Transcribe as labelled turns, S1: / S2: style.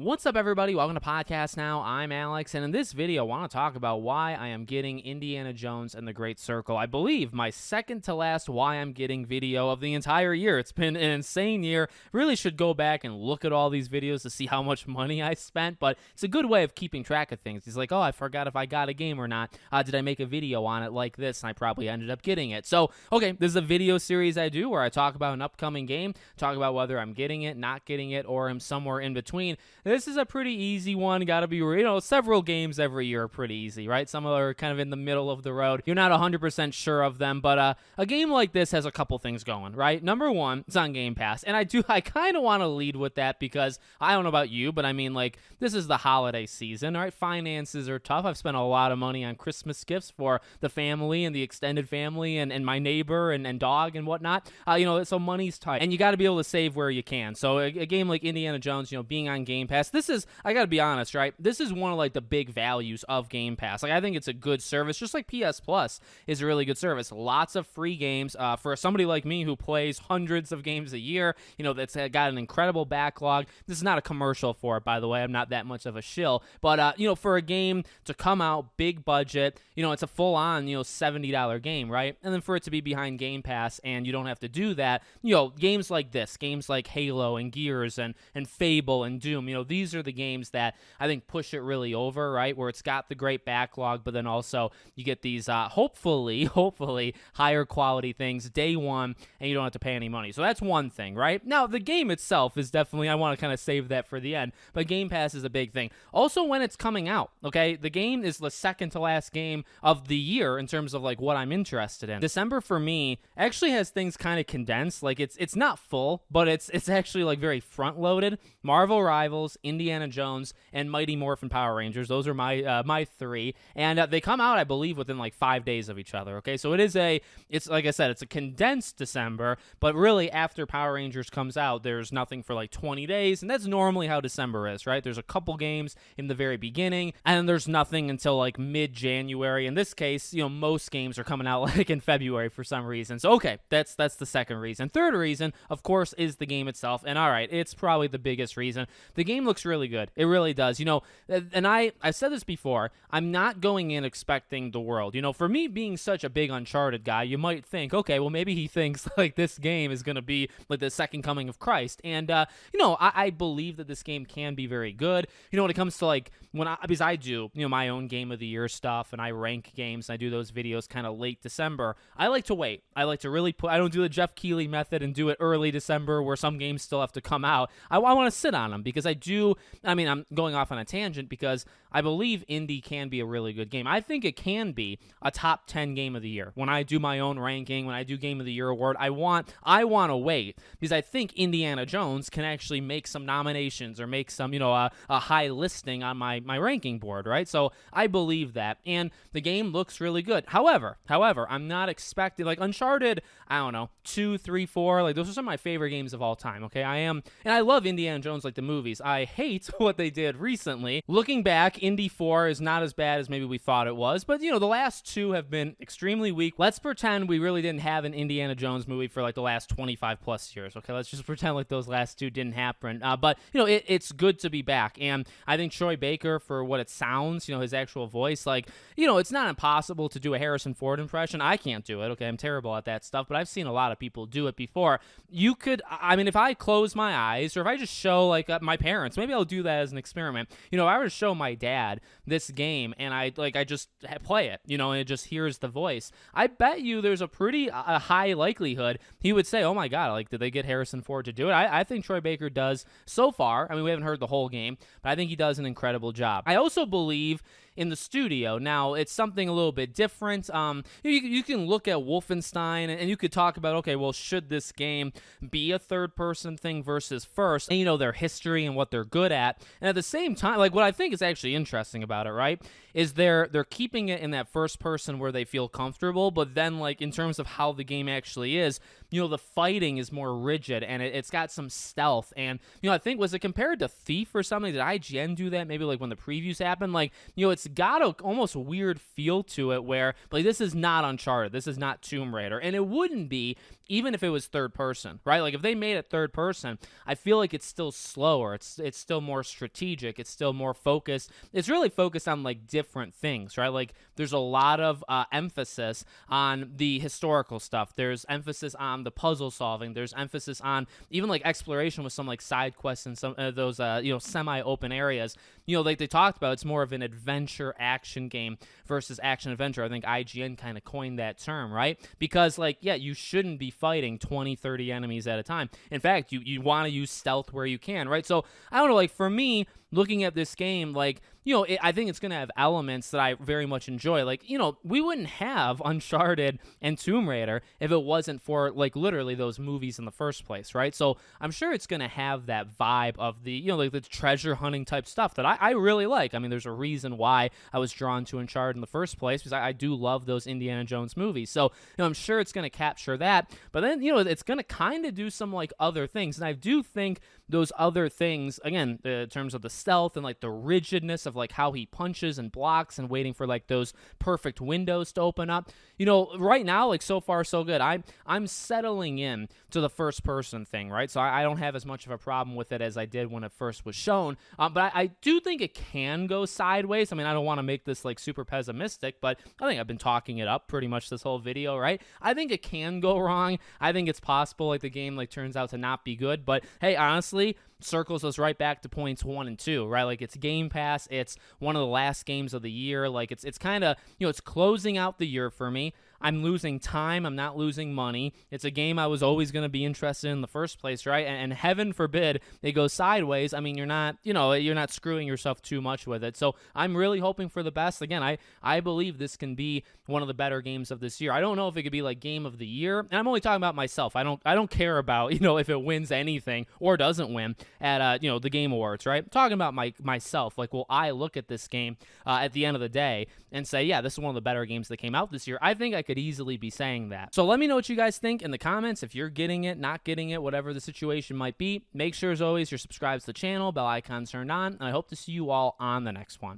S1: What's up, everybody? Welcome to Podcast Now. I'm Alex, and in this video, I want to talk about why I am getting Indiana Jones and the Great Circle. I believe my second to last why I'm getting video of the entire year. It's been an insane year. Really should go back and look at all these videos to see how much money I spent, but it's a good way of keeping track of things. It's like, oh, I forgot if I got a game or not. Did I make a video on it like this? And I probably ended up getting it. So, okay, this is a video series I do where I talk about an upcoming game, talk about whether I'm getting it, not getting it, or I'm somewhere in between. This is a pretty easy one. Gotta be, several games every year are pretty easy, right? Some are kind of in the middle of the road. You're not 100% sure of them, but a game like this has a couple things going, right? Number one, it's on Game Pass, and I kind of want to lead with that because I don't know about you, but I mean, like, this is the holiday season, right? Finances are tough. I've spent a lot of money on Christmas gifts for the family and the extended family and my neighbor and dog and whatnot. So money's tight, and you got to be able to save where you can. So a game like Indiana Jones, being on Game Pass, I gotta be honest, right? This is one of like the big values of Game Pass. Like, I think it's a good service, just like PS Plus is a really good service. Lots of free games for somebody like me who plays hundreds of games a year. That's got an incredible backlog. This is not a commercial for it, by the way. I'm not that much of a shill, but for a game to come out big budget, it's a full-on $70 game, right? And then for it to be behind Game Pass and you don't have to do that, games like this, games like Halo and Gears and Fable and Doom, these are the games that I think push it really over, right? Where it's got the great backlog, but then also you get these hopefully higher quality things day one, and you don't have to pay any money. So that's one thing, right? Now, the game itself is definitely, I want to kind of save that for the end, but Game Pass is a big thing. Also, when it's coming out, okay? The game is the second to last game of the year in terms of like what I'm interested in. December for me actually has things kind of condensed. Like, it's not full, but it's actually like very front loaded. Marvel Rivals, Indiana Jones, and Mighty Morphin Power Rangers. Those are my three, and they come out, I believe, within like 5 days of each other. Okay, so it's like I said, it's a condensed December, but really after Power Rangers comes out, there's nothing for like 20 days, and that's normally how December is, right? There's a couple games in the very beginning, and then there's nothing until like mid-January. In this case, most games are coming out like in February for some reason. So okay, that's the second reason. Third reason, of course, is the game itself, and all right, it's probably the biggest reason. The game looks really good. It really does. And I said this before, I'm not going in expecting the world. For me being such a big Uncharted guy, you might think, okay, well, maybe he thinks like this game is going to be like the second coming of Christ. And, I believe that this game can be very good. When it comes to like, because I do, my own game of the year stuff, and I rank games, and I do those videos kind of late December. I like to wait. I like to really I don't do the Jeff Keighley method and do it early December where some games still have to come out. I want to sit on them because I'm going off on a tangent because I believe Indy can be a really good game. I think it can be a top 10 game of the year. When I do my own ranking, when I do Game of the Year award, I want to wait because I think Indiana Jones can actually make some nominations or make some, a high listing on my ranking board, right? So I believe that, and the game looks really good. However, I'm not expecting, like, Uncharted, I don't know, 2, 3, 4, like, those are some of my favorite games of all time, okay? And I love Indiana Jones, like the movies. I hate what they did recently. Looking back, Indy 4 is not as bad as maybe we thought it was, but, the last two have been extremely weak. Let's pretend we really didn't have an Indiana Jones movie for, like, the last 25 plus years, okay? Let's just pretend like those last two didn't happen. But, it's good to be back, and I think Troy Baker, for what it sounds, his actual voice, like, it's not impossible to do a Harrison Ford impression. I can't do it, okay? I'm terrible at that stuff, but I've seen a lot of people do it before. You could, if I close my eyes, or if I just show, like, my parents, maybe I'll do that as an experiment. If I were to show my dad this game, and I just play it, and it just hears the voice, I bet you there's a pretty high likelihood he would say, oh my God, like, did they get Harrison Ford to do it? I think Troy Baker does so far. We haven't heard the whole game, but I think he does an incredible job. I also believe in the studio. Now, it's something a little bit different. You can look at Wolfenstein, and you could talk about, okay, well, should this game be a third-person thing versus first, and, their history and what they're good at. And at the same time, like, what I think is actually interesting about it, right, is they're keeping it in that first person where they feel comfortable, but then, like, in terms of how the game actually is, the fighting is more rigid, and it's got some stealth. And, I think, was it compared to Thief or something? Did IGN do that? Maybe, like, when the previews happened? Like, it's got a almost weird feel to it where like this is not Uncharted, this is not Tomb Raider, and it wouldn't be even if it was third person, right? Like if they made it third person, I feel like it's still slower. It's still more strategic. It's still more focused. It's really focused on like different things, right? Like there's a lot of emphasis on the historical stuff. There's emphasis on the puzzle solving. There's emphasis on even like exploration with some like side quests and some of those semi-open areas. Like they talked about, it's more of an adventure action game versus action adventure. I think IGN kind of coined that term, right? Because like, yeah, you shouldn't be fighting 20, 30 enemies at a time. In fact, you want to use stealth where you can, right? So I don't know, like for me, looking at this game, like, I think it's going to have elements that I very much enjoy. Like, we wouldn't have Uncharted and Tomb Raider if it wasn't for, like, literally those movies in the first place, right? So I'm sure it's going to have that vibe of the, like the treasure hunting type stuff that I really like. I mean, there's a reason why I was drawn to Uncharted in the first place, because I do love those Indiana Jones movies. So, I'm sure it's going to capture that. But then, it's going to kind of do some, like, other things. And I do think those other things, again, in terms of the stealth and like the rigidness of like how he punches and blocks and waiting for like those perfect windows to open up, right now, like so far so good. I'm settling in to the first person thing, right? So I don't have as much of a problem with it as I did when it first was shown, but I do think it can go sideways. I mean, I don't want to make this like super pessimistic, but I think I've been talking it up pretty much this whole video, right? I think it can go wrong. I think it's possible like the game like turns out to not be good, but hey, honestly, circles us right back to points 1 and 2, right? Like it's Game Pass, it's one of the last games of the year. Like it's kind of, it's closing out the year for me. I'm losing time. I'm not losing money. It's a game I was always going to be interested in the first place, right? And heaven forbid it goes sideways. I mean, you're not screwing yourself too much with it. So I'm really hoping for the best. Again, I believe this can be one of the better games of this year. I don't know if it could be like game of the year. And I'm only talking about myself. I don't care about, if it wins anything or doesn't win at, the Game Awards, right? I'm talking about myself. Like, will I look at this game at the end of the day and say, yeah, this is one of the better games that came out this year? I think I could easily be saying that. So let me know what you guys think in the comments. If you're getting it, not getting it, whatever the situation might be, make sure as always you're subscribed to the channel, bell icon turned on, and I hope to see you all on the next one.